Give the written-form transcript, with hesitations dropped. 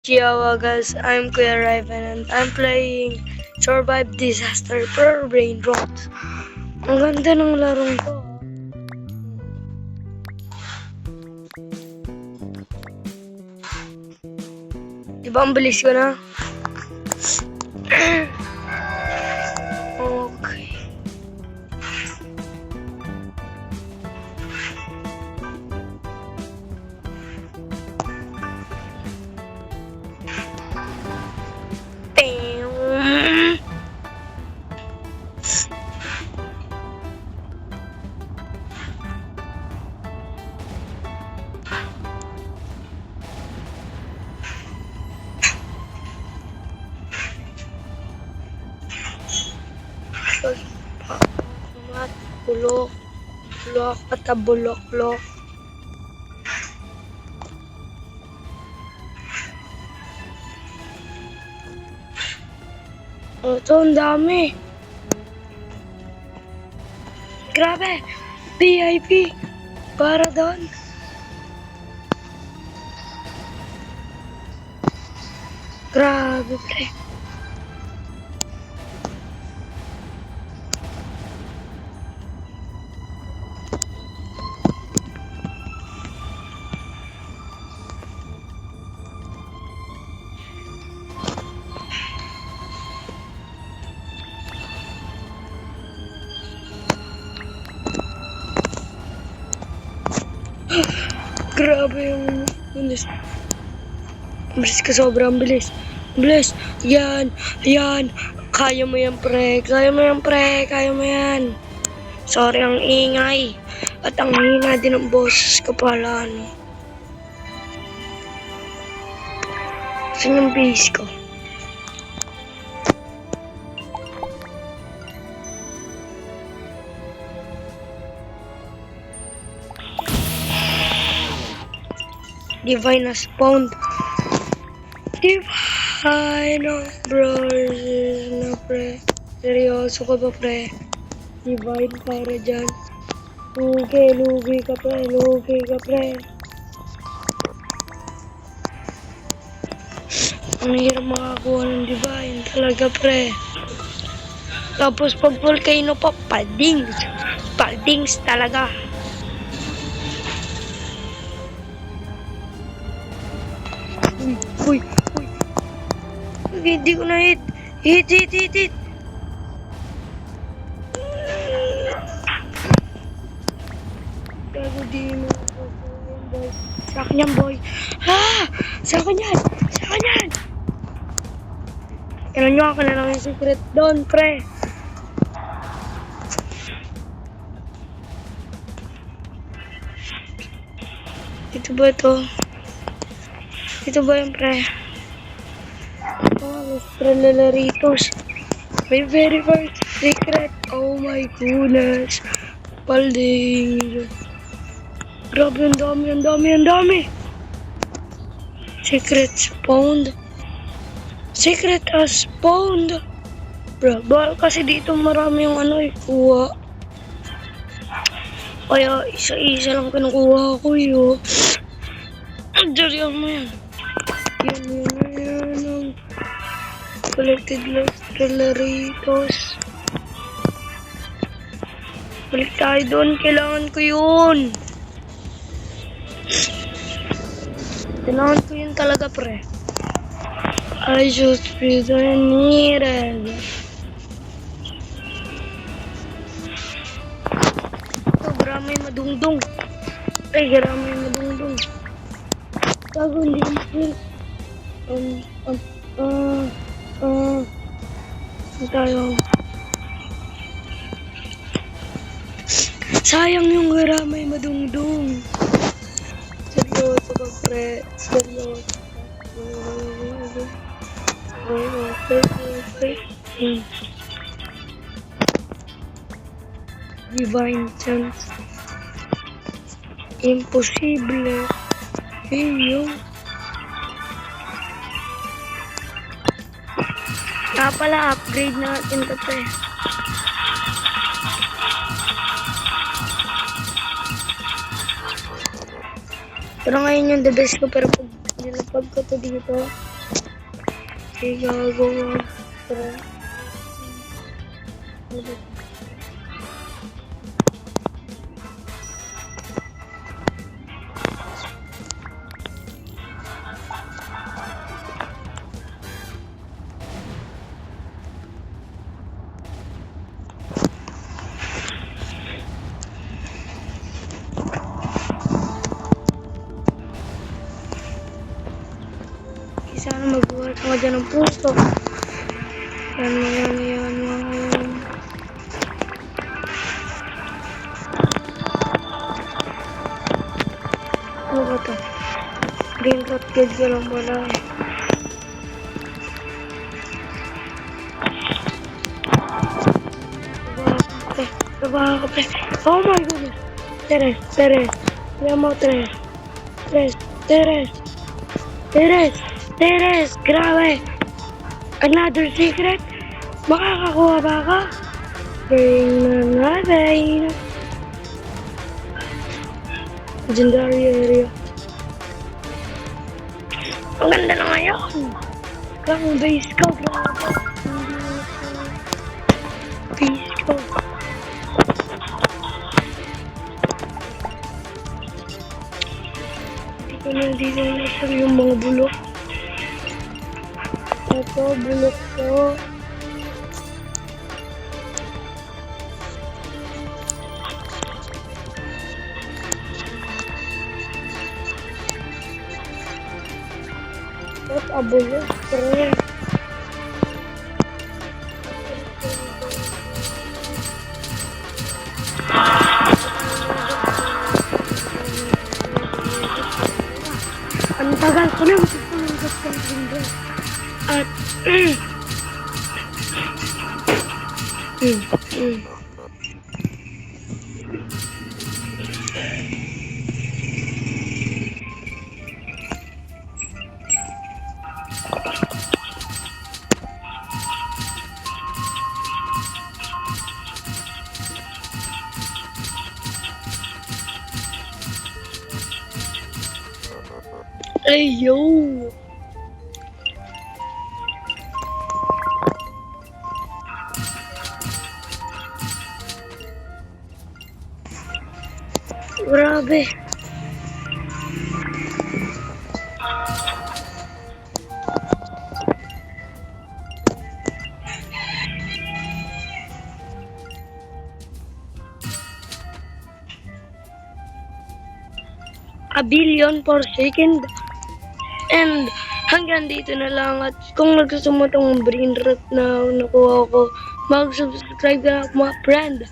Chihuahua guys, I'm Kuya Raven and I'm playing Survive Disaster per Brain Rot. Ang ganda ng larong to. Diba ang bilis ko na? Okay. Bulok, bulok, bulok, bulok. Ito, ang dami. Grabe, VIP. Para doon. Grabe, pre. Grabe yung bilis. Bilis ka, sobrang bilis. Bilis. Yan. Yan. Kaya mo yan, pre. Kaya mo yan, pre. Kaya mo yan. Sorry ang ingay. At ang hina din ng boses ko pala, ano. Saan yung base ko? Divine na spawned. Divine, no, bro. Na, pre. Seryoso ka ba, pre? Divine para dyan. Lugi ka, pre. Lugi ka, pre. Ang hirap makakuha ng divine talaga, pre. Tapos pag volcano pa, padings. Padings talaga. Uy. Hindi ko na hit. Hit. Gago di mo. Sa akin yan, boy. Sa akin yan. Kaya nyo ako na lang yung secret doon, pre. Ito ba ito? Ito ba yung pre? Mas Trelelaritos. May very first secret. Oh my goodness. Palding. Grabe, ang dami. Secret spawned. Secret has spawned. Bro, bahal kasi dito marami yung ano kuha. Kaya isa-isa lang kinukuha ko yun. Diyan mo yan. Yan. Collected Trelelaritos. Balik tayo doon. Kailangan ko yun. Kailangan ko yun talaga, pre. I just feel I needed. Ito, garamay madungdung. Ay, garamay madungdung. Tago, hindi ko feel. Tayo. Sayang yung garamay madungdung. Seryoso ka, pre. Seryoso. Divine chance. Imposible. Iyo. Pala, upgrade natin ito, pre. Pero ngayon yung the best ko, pero pag nilapag ko to dito, Gagawa. Sana magbuhat ako dyan ng puso. Yan mo, yan mo. Ano ba ito? Green rot kid ka lang pala eh. Trabaho ka pre. Oh my goodness. Teres. Yan mo, Teres, grabe! Another secret? Makakakuha ba ka? Bring na natin. Legendary area. Ang ganda na ngayon! Kang base ko, grabe. Base ko. Dito na sir yung mga bulok. Ito, bulok ko. What a bulok, sir. Ang tagal ko na magpapanggap ng bundok. At ay yo. Grabe. A billion per second. And hanggang dito na lang. At kung nagustuhan mo itong brain rot na nakuha ko, mag-subscribe ka na mga friend.